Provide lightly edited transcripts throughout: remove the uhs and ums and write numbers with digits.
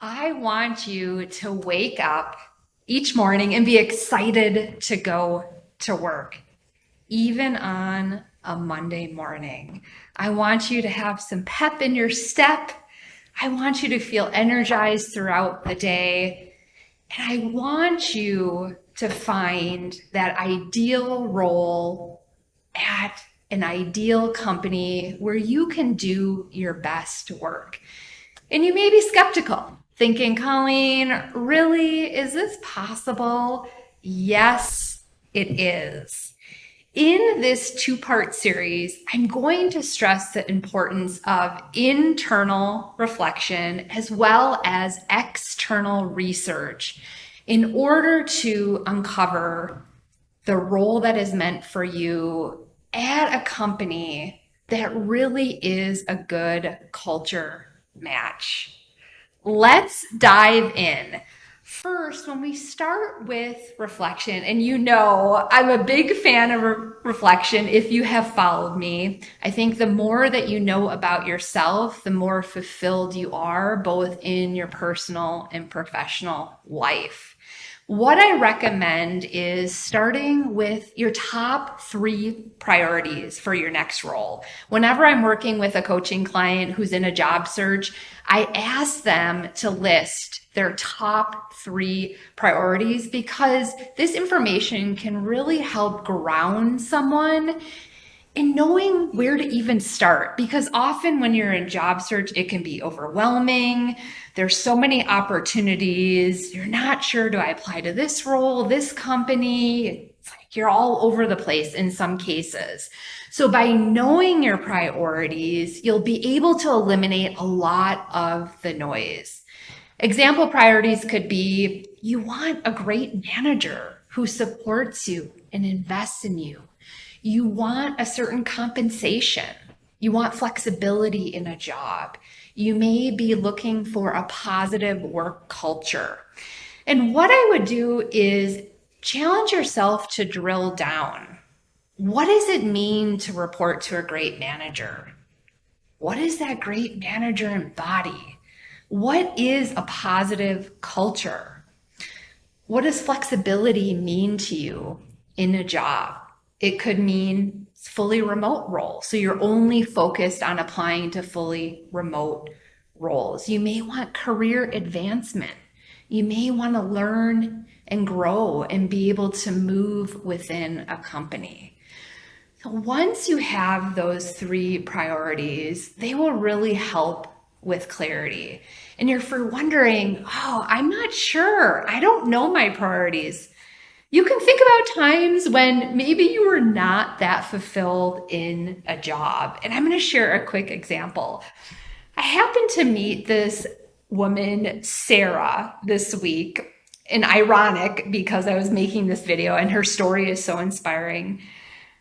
I want you to wake up each morning and be excited to go to work, even on a Monday morning. I want you to have some pep in your step. I want you to feel energized throughout the day. And I want you to find that ideal role at an ideal company where you can do your best work. And you may be skeptical, thinking, Colleen, really, is this possible? Yes, it is. In this two-part series, I'm going to stress the importance of internal reflection as well as external research in order to uncover the role that is meant for you at a company that really is a good culture match. Let's dive in. First, when we start with reflection, and I'm a big fan of reflection if you have followed me. I think the more that you know about yourself, the more fulfilled you are, both in your personal and professional life. What I recommend is starting with your top three priorities for your next role. Whenever I'm working with a coaching client who's in a job search, I ask them to list their top three priorities because this information can really help ground someone and knowing where to even start, because often when you're in job search, it can be overwhelming. There's so many opportunities. You're not sure, do I apply to this role, this company? It's like you're all over the place in some cases. So by knowing your priorities, you'll be able to eliminate a lot of the noise. Example priorities could be you want a great manager who supports you and invests in you. You want a certain compensation. You want flexibility in a job. You may be looking for a positive work culture. And what I would do is challenge yourself to drill down. What does it mean to report to a great manager? What does that great manager embody? What is a positive culture? What does flexibility mean to you in a job? It could mean fully remote role. So you're only focused on applying to fully remote roles. You may want career advancement. You may want to learn and grow and be able to move within a company. So once you have those three priorities, they will really help with clarity. And you're for wondering, oh, I'm not sure. I don't know my priorities. You can think about times when maybe you were not that fulfilled in a job. And I'm going to share a quick example. I happened to meet this woman, Sarah, this week. And ironic because I was making this video and her story is so inspiring.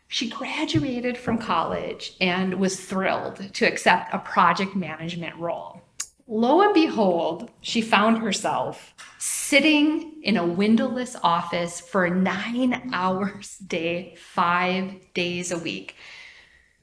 She graduated from college and was thrilled to accept a project management role. Lo and behold, she found herself sitting in a windowless office for 9 hours a day, 5 days a week.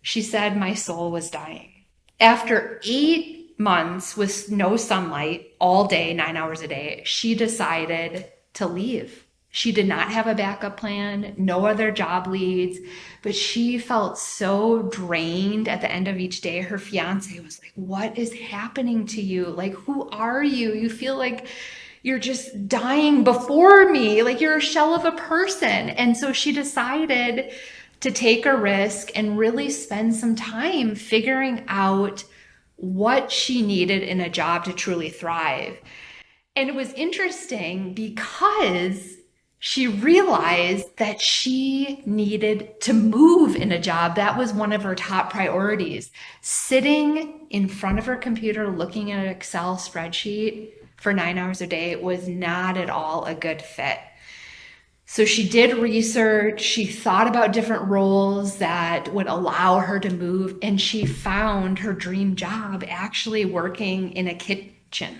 She said, my soul was dying. After 8 months with no sunlight all day, 9 hours a day, she decided to leave. She did not have a backup plan, no other job leads, but she felt so drained at the end of each day. Her fiance was like, what is happening to you? Like, who are you? You feel like you're just dying before me, like you're a shell of a person. And so she decided to take a risk and really spend some time figuring out what she needed in a job to truly thrive. And it was interesting because she realized that she needed to move in a job. That was one of her top priorities. Sitting in front of her computer looking at an Excel spreadsheet for 9 hours a day was not at all a good fit. So she did research, she thought about different roles that would allow her to move, and she found her dream job actually working in a kitchen.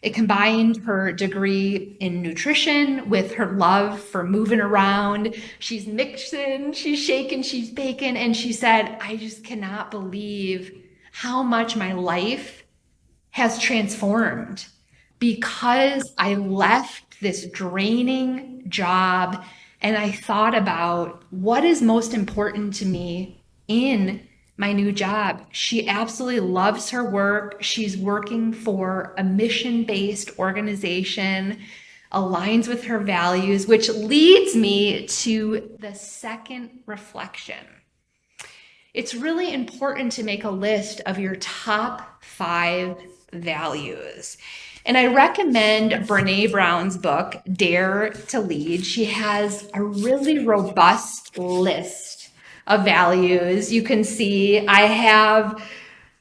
It combined her degree in nutrition with her love for moving around. She's mixing, she's shaking, she's baking, and she said, I just cannot believe how much my life has transformed because I left this draining job and I thought about what is most important to me in my new job. She absolutely loves her work. She's working for a mission-based organization, aligns with her values, which leads me to the second reflection. It's really important to make a list of your top 5 values. And I recommend Brene Brown's book, Dare to Lead. She has a really robust list of values. You can see I have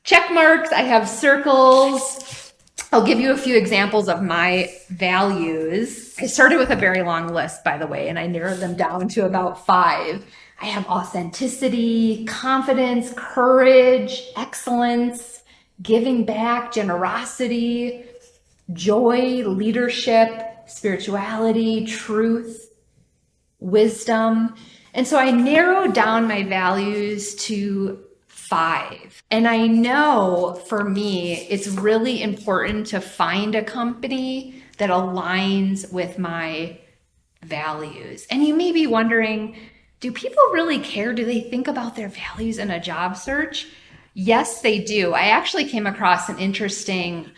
check marks, I have circles. I'll give you a few examples of my values. I started with a very long list, by the way, and I narrowed them down to about 5. I have authenticity, confidence, courage, excellence, giving back, generosity, joy, leadership, spirituality, truth, wisdom. And so I narrowed down my values to 5. And I know for me, it's really important to find a company that aligns with my values. And you may be wondering, do people really care? Do they think about their values in a job search? Yes, they do. I actually came across an interesting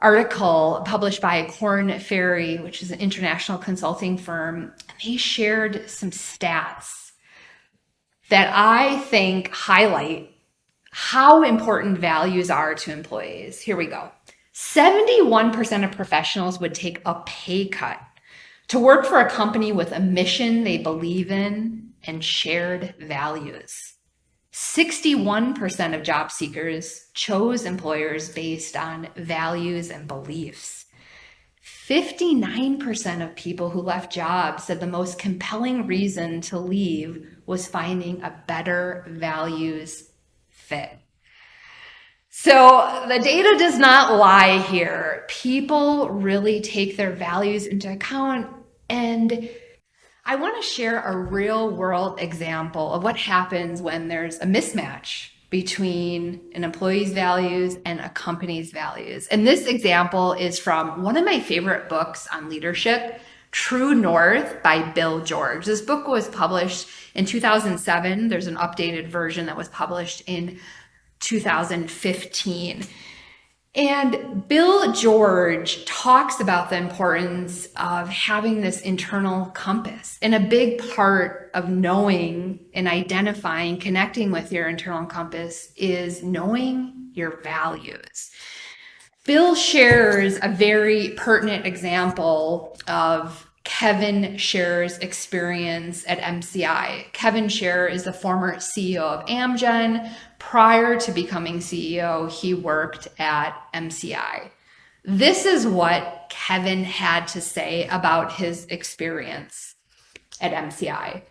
article published by Korn Ferry, which is an international consulting firm. And they shared some stats that I think highlight how important values are to employees. Here we go. 71% of professionals would take a pay cut to work for a company with a mission they believe in and shared values. 61% of job seekers chose employers based on values and beliefs. 59% of people who left jobs said the most compelling reason to leave was finding a better values fit. So the data does not lie here. People really take their values into account. And I want to share a real world example of what happens when there's a mismatch between an employee's values and a company's values. And this example is from one of my favorite books on leadership, True North by Bill George. This book was published in 2007. There's an updated version that was published in 2015. And Bill George talks about the importance of having this internal compass. And a big part of knowing and identifying, connecting with your internal compass is knowing your values. Bill shares a very pertinent example of Kevin Scher's experience at MCI. Kevin Scher is the former CEO of Amgen. Prior to becoming CEO, he worked at MCI. This is what Kevin had to say about his experience at MCI.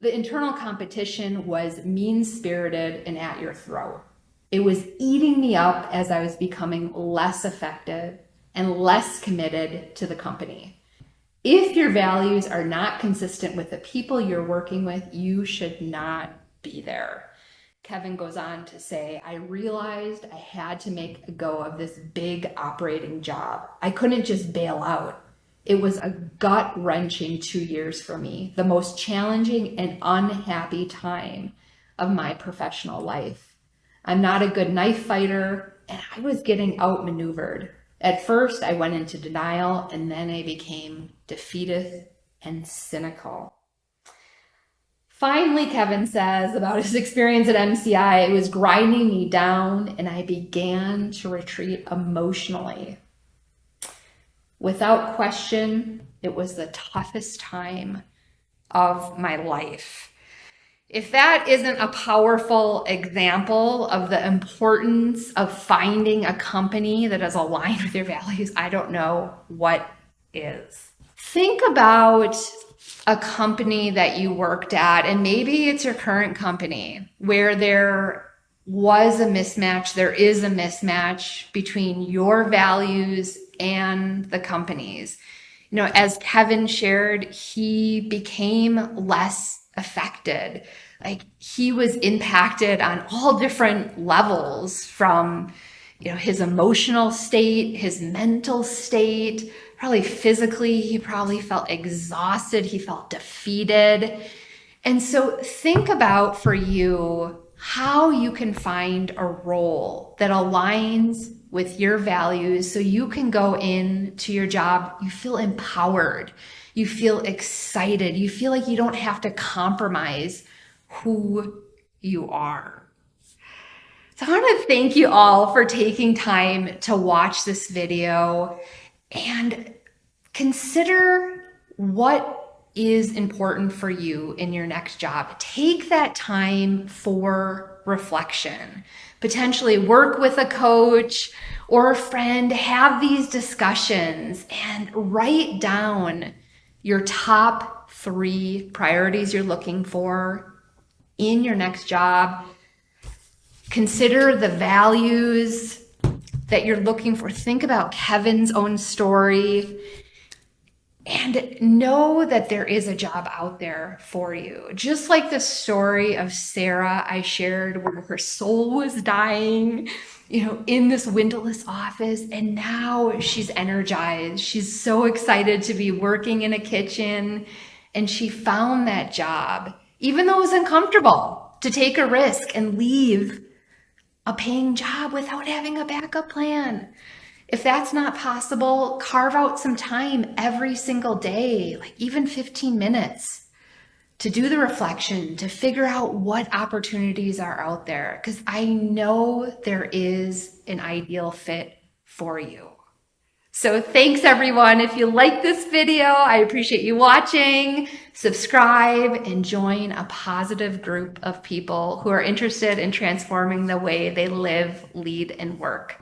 The internal competition was mean-spirited and at your throat. It was eating me up as I was becoming less effective and less committed to the company. If your values are not consistent with the people you're working with, you should not be there. Kevin goes on to say, I realized I had to make a go of this big operating job. I couldn't just bail out. It was a gut-wrenching 2 years for me, the most challenging and unhappy time of my professional life. I'm not a good knife fighter, and I was getting outmaneuvered. At first, I went into denial, and then I became defeated and cynical. Finally, Kevin says about his experience at MCI, it was grinding me down, and I began to retreat emotionally. Without question, it was the toughest time of my life. If that isn't a powerful example of the importance of finding a company that is aligned with your values, I don't know what is. Think about a company that you worked at, and maybe it's your current company, where there was a mismatch, there is a mismatch between your values and the company's. You know, as Kevin shared, he became less affected. Like, he was impacted on all different levels, from his emotional state, his mental state, probably physically, he probably felt exhausted. He felt defeated. And so think about for you how you can find a role that aligns with your values so you can go into your job. You feel empowered. You feel excited. You feel like you don't have to compromise who you are. So I want to thank you all for taking time to watch this video and consider what is important for you in your next job. Take that time for reflection. Potentially work with a coach or a friend, have these discussions and write down your top 3 priorities you're looking for in your next job. Consider the values that you're looking for. Think about Kevin's own story and know that there is a job out there for you. Just like the story of Sarah I shared where her soul was dying, in this windowless office, and now she's energized. She's so excited to be working in a kitchen, and she found that job, even though it was uncomfortable to take a risk and leave a paying job without having a backup plan. If that's not possible, carve out some time every single day, like even 15 minutes, to do the reflection, to figure out what opportunities are out there, because I know there is an ideal fit for you. So thanks everyone. If you like this video, I appreciate you watching. Subscribe and join a positive group of people who are interested in transforming the way they live, lead, and work.